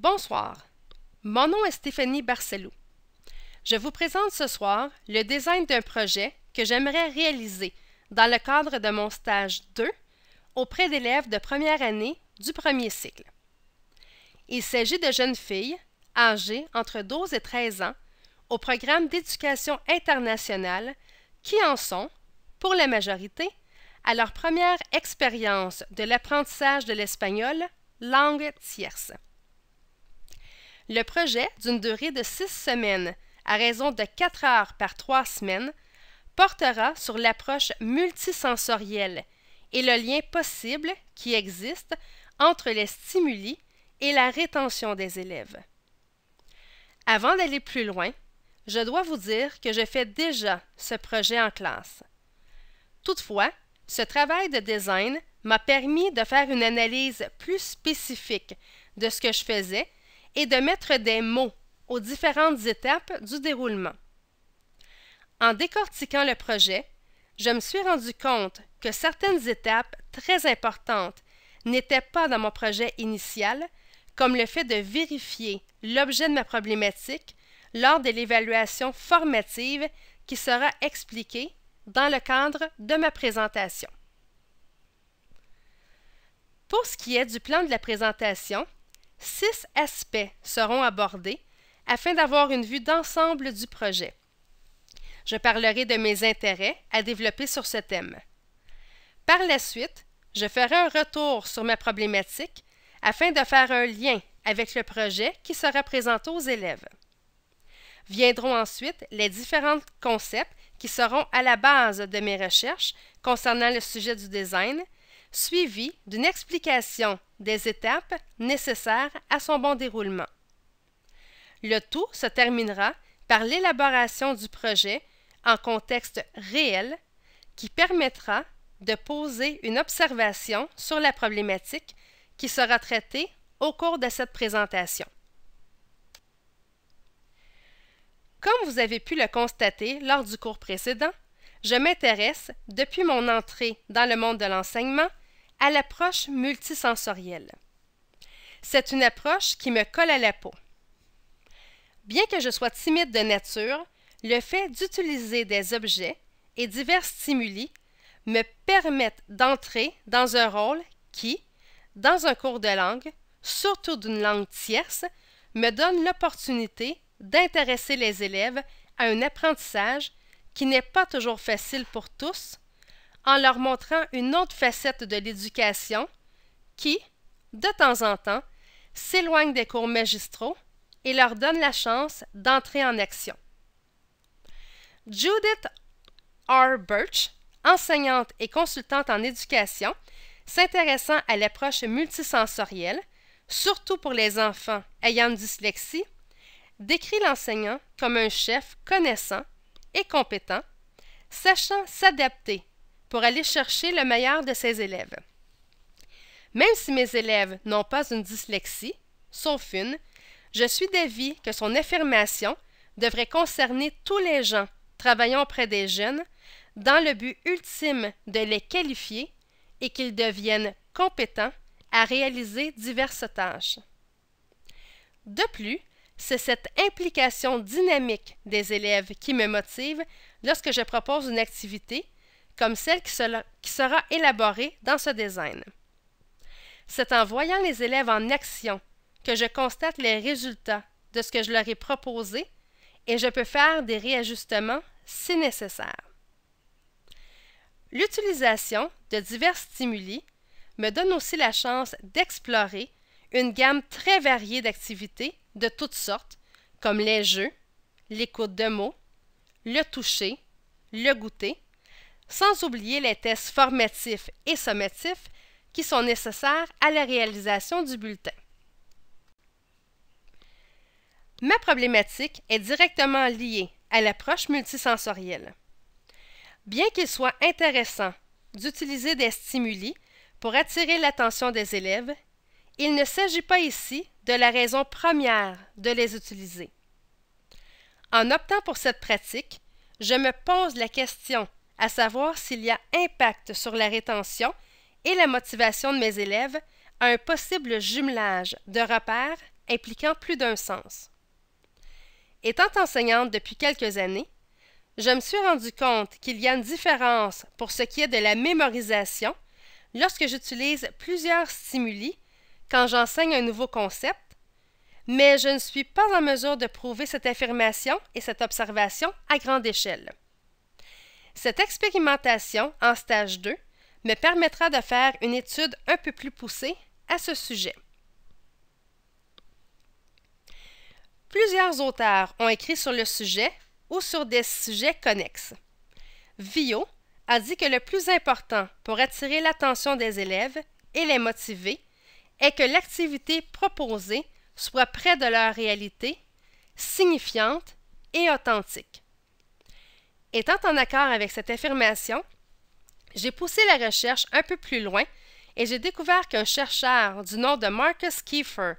Bonsoir, mon nom est Stéphanie Barcellou. Je vous présente ce soir le design d'un projet que j'aimerais réaliser dans le cadre de mon stage 2 auprès d'élèves de première année du premier cycle. Il s'agit de jeunes filles âgées entre 12 et 13 ans au programme d'éducation internationale qui en sont, pour la majorité, à leur première expérience de l'apprentissage de l'espagnol, langue tierce. Le projet, d'une durée de 6 semaines à raison de 4 heures par 3 semaines, portera sur l'approche multisensorielle et le lien possible qui existe entre les stimuli et la rétention des élèves. Avant d'aller plus loin, je dois vous dire que je fais déjà ce projet en classe. Toutefois, ce travail de design m'a permis de faire une analyse plus spécifique de ce que je faisais et de mettre des mots aux différentes étapes du déroulement. En décortiquant le projet, je me suis rendu compte que certaines étapes très importantes n'étaient pas dans mon projet initial, comme le fait de vérifier l'objet de ma problématique lors de l'évaluation formative qui sera expliquée dans le cadre de ma présentation. Pour ce qui est du plan de la présentation, 6 aspects seront abordés afin d'avoir une vue d'ensemble du projet. Je parlerai de mes intérêts à développer sur ce thème. Par la suite, je ferai un retour sur ma problématique afin de faire un lien avec le projet qui sera présenté aux élèves. Viendront ensuite les différents concepts qui seront à la base de mes recherches concernant le sujet du design, suivi d'une explication des étapes nécessaires à son bon déroulement. Le tout se terminera par l'élaboration du projet en contexte réel qui permettra de poser une observation sur la problématique qui sera traitée au cours de cette présentation. Comme vous avez pu le constater lors du cours précédent, je m'intéresse, depuis mon entrée dans le monde de l'enseignement, à l'approche multisensorielle. C'est une approche qui me colle à la peau. Bien que je sois timide de nature, le fait d'utiliser des objets et divers stimuli me permettent d'entrer dans un rôle qui, dans un cours de langue, surtout d'une langue tierce, me donne l'opportunité d'intéresser les élèves à un apprentissage qui n'est pas toujours facile pour tous, en leur montrant une autre facette de l'éducation qui, de temps en temps, s'éloigne des cours magistraux et leur donne la chance d'entrer en action. Judith R. Birch, enseignante et consultante en éducation, s'intéressant à l'approche multisensorielle, surtout pour les enfants ayant une dyslexie, décrit l'enseignant comme un chef connaissant et compétent, sachant s'adapter pour aller chercher le meilleur de ses élèves. Même si mes élèves n'ont pas une dyslexie, sauf une, je suis d'avis que son affirmation devrait concerner tous les gens travaillant auprès des jeunes dans le but ultime de les qualifier et qu'ils deviennent compétents à réaliser diverses tâches. De plus, c'est cette implication dynamique des élèves qui me motive lorsque je propose une activité comme celle qui sera élaborée dans ce design. C'est en voyant les élèves en action que je constate les résultats de ce que je leur ai proposé et je peux faire des réajustements si nécessaire. L'utilisation de divers stimuli me donne aussi la chance d'explorer une gamme très variée d'activités de toutes sortes, comme les jeux, l'écoute de mots, le toucher, le goûter, sans oublier les tests formatifs et sommatifs qui sont nécessaires à la réalisation du bulletin. Ma problématique est directement liée à l'approche multisensorielle. Bien qu'il soit intéressant d'utiliser des stimuli pour attirer l'attention des élèves, il ne s'agit pas ici de la raison première de les utiliser. En optant pour cette pratique, je me pose la question à savoir s'il y a impact sur la rétention et la motivation de mes élèves à un possible jumelage de repères impliquant plus d'un sens. Étant enseignante depuis quelques années, je me suis rendu compte qu'il y a une différence pour ce qui est de la mémorisation lorsque j'utilise plusieurs stimuli quand j'enseigne un nouveau concept, mais je ne suis pas en mesure de prouver cette affirmation et cette observation à grande échelle. Cette expérimentation en stage 2 me permettra de faire une étude un peu plus poussée à ce sujet. Plusieurs auteurs ont écrit sur le sujet ou sur des sujets connexes. Vio a dit que le plus important pour attirer l'attention des élèves et les motiver est que l'activité proposée soit près de leur réalité, signifiante et authentique. Étant en accord avec cette affirmation, j'ai poussé la recherche un peu plus loin et j'ai découvert qu'un chercheur du nom de Marcus Kiefer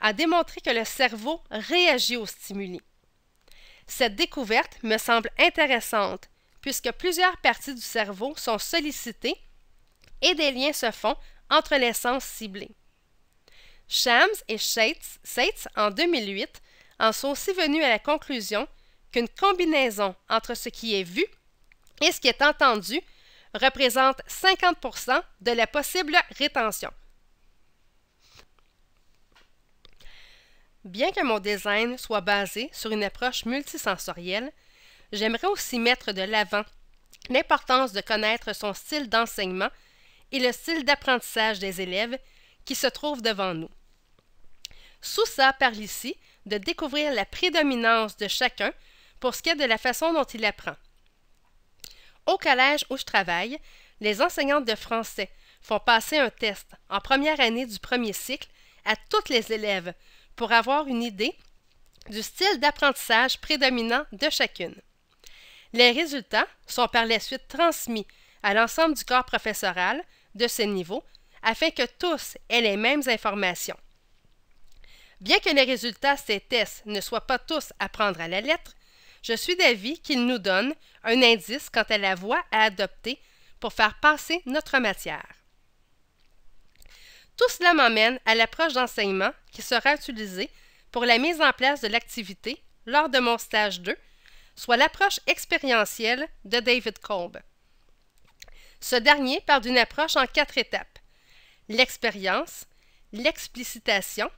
a démontré que le cerveau réagit aux stimuli. Cette découverte me semble intéressante puisque plusieurs parties du cerveau sont sollicitées et des liens se font entre les sens ciblés. Shams et Seitz, en 2008, en sont aussi venus à la conclusion qu'une combinaison entre ce qui est vu et ce qui est entendu représente 50% de la possible rétention. Bien que mon design soit basé sur une approche multisensorielle, j'aimerais aussi mettre de l'avant l'importance de connaître son style d'enseignement et le style d'apprentissage des élèves qui se trouvent devant nous. Sousa parle ici de découvrir la prédominance de chacun pour ce qui est de la façon dont il apprend. Au collège où je travaille, les enseignantes de français font passer un test en première année du premier cycle à tous les élèves pour avoir une idée du style d'apprentissage prédominant de chacune. Les résultats sont par la suite transmis à l'ensemble du corps professoral de ce niveau afin que tous aient les mêmes informations. Bien que les résultats de ces tests ne soient pas tous à prendre à la lettre, je suis d'avis qu'ils nous donnent un indice quant à la voie à adopter pour faire passer notre matière. Tout cela m'emmène à l'approche d'enseignement qui sera utilisée pour la mise en place de l'activité lors de mon stage 2, soit l'approche expérientielle de David Kolb. Ce dernier part d'une approche en 4 étapes: l'expérience, l'explicitation,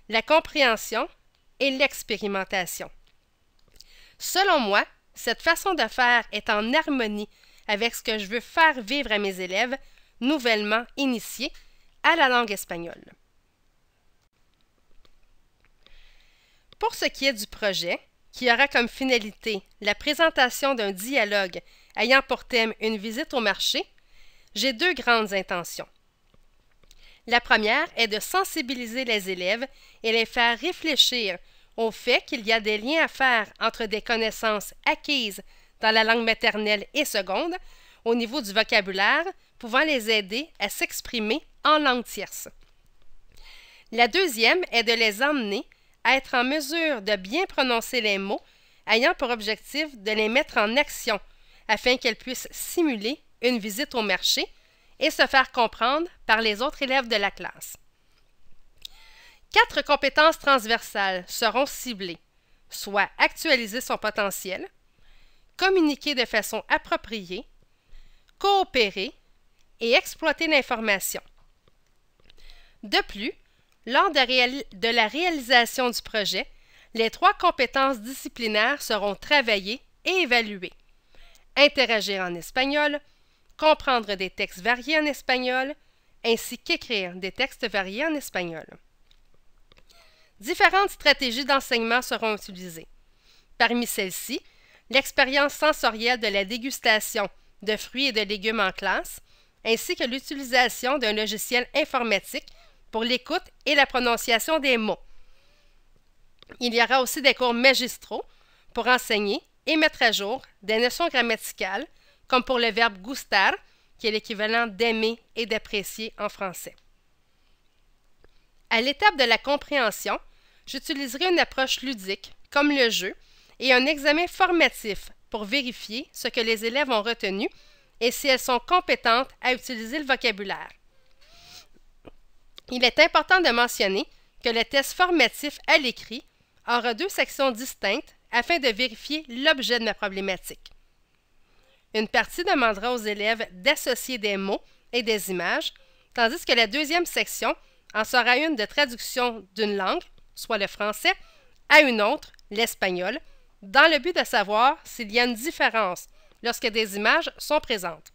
la compréhension et l'expérimentation. Selon moi, cette façon de faire est en harmonie avec ce que je veux faire vivre à mes élèves nouvellement initiés à la langue espagnole. Pour ce qui est du projet, qui aura comme finalité la présentation d'un dialogue ayant pour thème une visite au marché, j'ai 2 grandes intentions. La première est de sensibiliser les élèves et les faire réfléchir au fait qu'il y a des liens à faire entre des connaissances acquises dans la langue maternelle et seconde, au niveau du vocabulaire, pouvant les aider à s'exprimer en langue tierce. La deuxième est de les emmener à être en mesure de bien prononcer les mots, ayant pour objectif de les mettre en action afin qu'elles puissent simuler une visite au marché et se faire comprendre par les autres élèves de la classe. 4 compétences transversales seront ciblées, soit actualiser son potentiel, communiquer de façon appropriée, coopérer et exploiter l'information. De plus, lors de la réalisation du projet, les 3 compétences disciplinaires seront travaillées et évaluées. Interagir en espagnol, comprendre des textes variés en espagnol, ainsi qu'écrire des textes variés en espagnol. Différentes stratégies d'enseignement seront utilisées. Parmi celles-ci, l'expérience sensorielle de la dégustation de fruits et de légumes en classe, ainsi que l'utilisation d'un logiciel informatique pour l'écoute et la prononciation des mots. Il y aura aussi des cours magistraux pour enseigner et mettre à jour des notions grammaticales, comme pour le verbe gustar, qui est l'équivalent d'aimer et d'apprécier en français. À l'étape de la compréhension, j'utiliserai une approche ludique, comme le jeu, et un examen formatif pour vérifier ce que les élèves ont retenu et si elles sont compétentes à utiliser le vocabulaire. Il est important de mentionner que le test formatif à l'écrit aura deux sections distinctes afin de vérifier l'objet de ma problématique. Une partie demandera aux élèves d'associer des mots et des images, tandis que la deuxième section en sera une de traduction d'une langue, soit le français, à une autre, l'espagnol, dans le but de savoir s'il y a une différence lorsque des images sont présentes.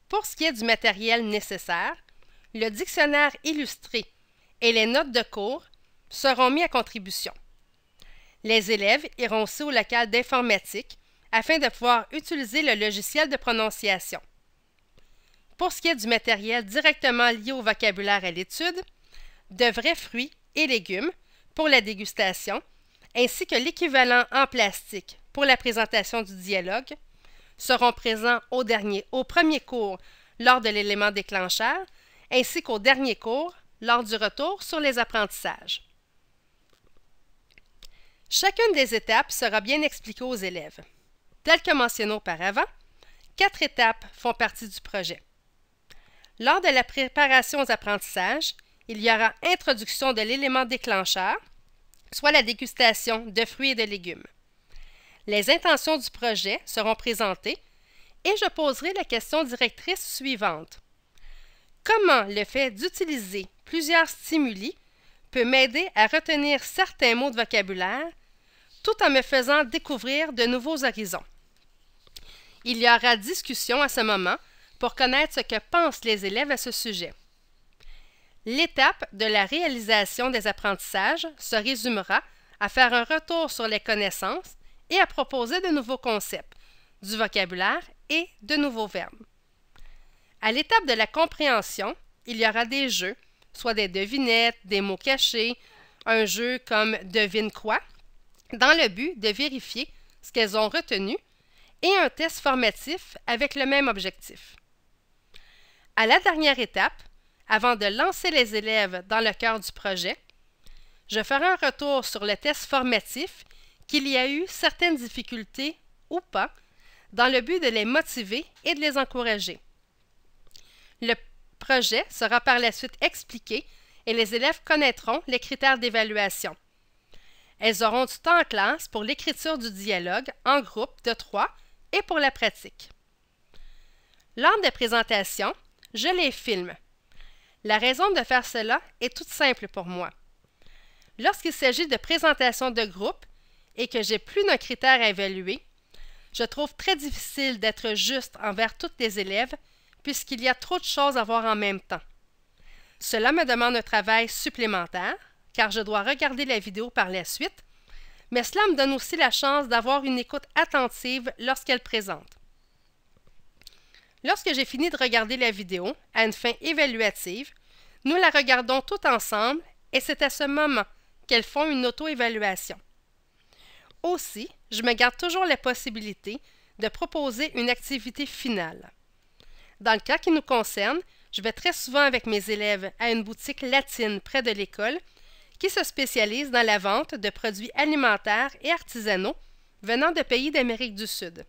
Pour ce qui est du matériel nécessaire, le dictionnaire illustré et les notes de cours seront mis à contribution. Les élèves iront aussi au local d'informatique afin de pouvoir utiliser le logiciel de prononciation. Pour ce qui est du matériel directement lié au vocabulaire à l'étude, de vrais fruits et légumes pour la dégustation, ainsi que l'équivalent en plastique pour la présentation du dialogue, seront présents au premier cours lors de l'élément déclencheur, ainsi qu'au dernier cours lors du retour sur les apprentissages. Chacune des étapes sera bien expliquée aux élèves. Tel que mentionné auparavant, 4 étapes font partie du projet. Lors de la préparation aux apprentissages, il y aura introduction de l'élément déclencheur, soit la dégustation de fruits et de légumes. Les intentions du projet seront présentées et je poserai la question directrice suivante. Comment le fait d'utiliser plusieurs stimuli peut m'aider à retenir certains mots de vocabulaire tout en me faisant découvrir de nouveaux horizons? Il y aura discussion à ce moment pour connaître ce que pensent les élèves à ce sujet. L'étape de la réalisation des apprentissages se résumera à faire un retour sur les connaissances et à proposer de nouveaux concepts, du vocabulaire et de nouveaux verbes. À l'étape de la compréhension, il y aura des jeux, soit des devinettes, des mots cachés, un jeu comme « Devine quoi?», dans le but de vérifier ce qu'elles ont retenu, et un test formatif avec le même objectif. À la dernière étape, avant de lancer les élèves dans le cœur du projet, je ferai un retour sur le test formatif qu'il y a eu certaines difficultés ou pas, dans le but de les motiver et de les encourager. Le projet sera par la suite expliqué et les élèves connaîtront les critères d'évaluation. Elles auront du temps en classe pour l'écriture du dialogue en groupe de 3 et pour la pratique. Lors des présentations, je les filme. La raison de faire cela est toute simple pour moi. Lorsqu'il s'agit de présentation de groupe et que j'ai plus d'un critère à évaluer, je trouve très difficile d'être juste envers tous les élèves puisqu'il y a trop de choses à voir en même temps. Cela me demande un travail supplémentaire, car je dois regarder la vidéo par la suite, mais cela me donne aussi la chance d'avoir une écoute attentive lorsqu'elle présente. Lorsque j'ai fini de regarder la vidéo, à une fin évaluative, nous la regardons tout ensemble et c'est à ce moment qu'elles font une auto-évaluation. Aussi, je me garde toujours la possibilité de proposer une activité finale. Dans le cas qui nous concerne, je vais très souvent avec mes élèves à une boutique latine près de l'école qui se spécialise dans la vente de produits alimentaires et artisanaux venant de pays d'Amérique du Sud.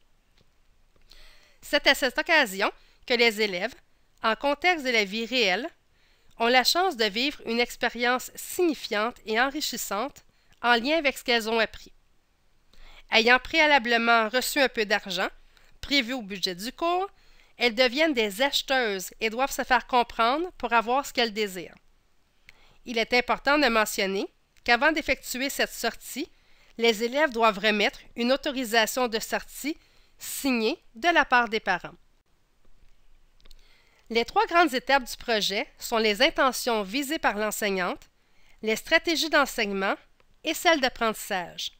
C'est à cette occasion que les élèves, en contexte de la vie réelle, ont la chance de vivre une expérience signifiante et enrichissante en lien avec ce qu'elles ont appris. Ayant préalablement reçu un peu d'argent, prévu au budget du cours, elles deviennent des acheteuses et doivent se faire comprendre pour avoir ce qu'elles désirent. Il est important de mentionner qu'avant d'effectuer cette sortie, les élèves doivent remettre une autorisation de sortie signée de la part des parents. Les 3 grandes étapes du projet sont les intentions visées par l'enseignante, les stratégies d'enseignement et celles d'apprentissage.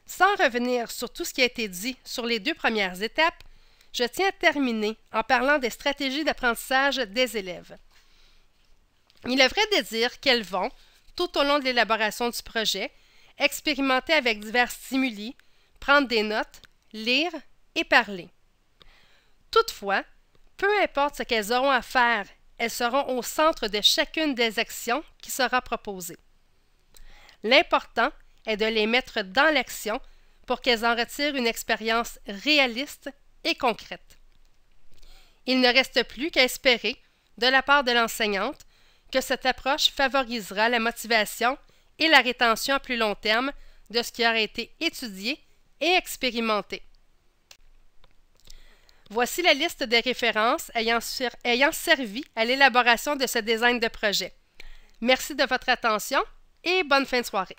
Sans revenir sur tout ce qui a été dit sur les 2 premières étapes, je tiens à terminer en parlant des stratégies d'apprentissage des élèves. Il est vrai de dire qu'elles vont, tout au long de l'élaboration du projet, expérimenter avec divers stimuli, prendre des notes, lire et parler. Toutefois, peu importe ce qu'elles auront à faire, elles seront au centre de chacune des actions qui sera proposée. L'important est de les mettre dans l'action pour qu'elles en retirent une expérience réaliste et concrète. Il ne reste plus qu'à espérer de la part de l'enseignante que cette approche favorisera la motivation et la rétention à plus long terme de ce qui aurait été étudié et expérimenté. Voici la liste des références ayant servi à l'élaboration de ce design de projet. Merci de votre attention et bonne fin de soirée.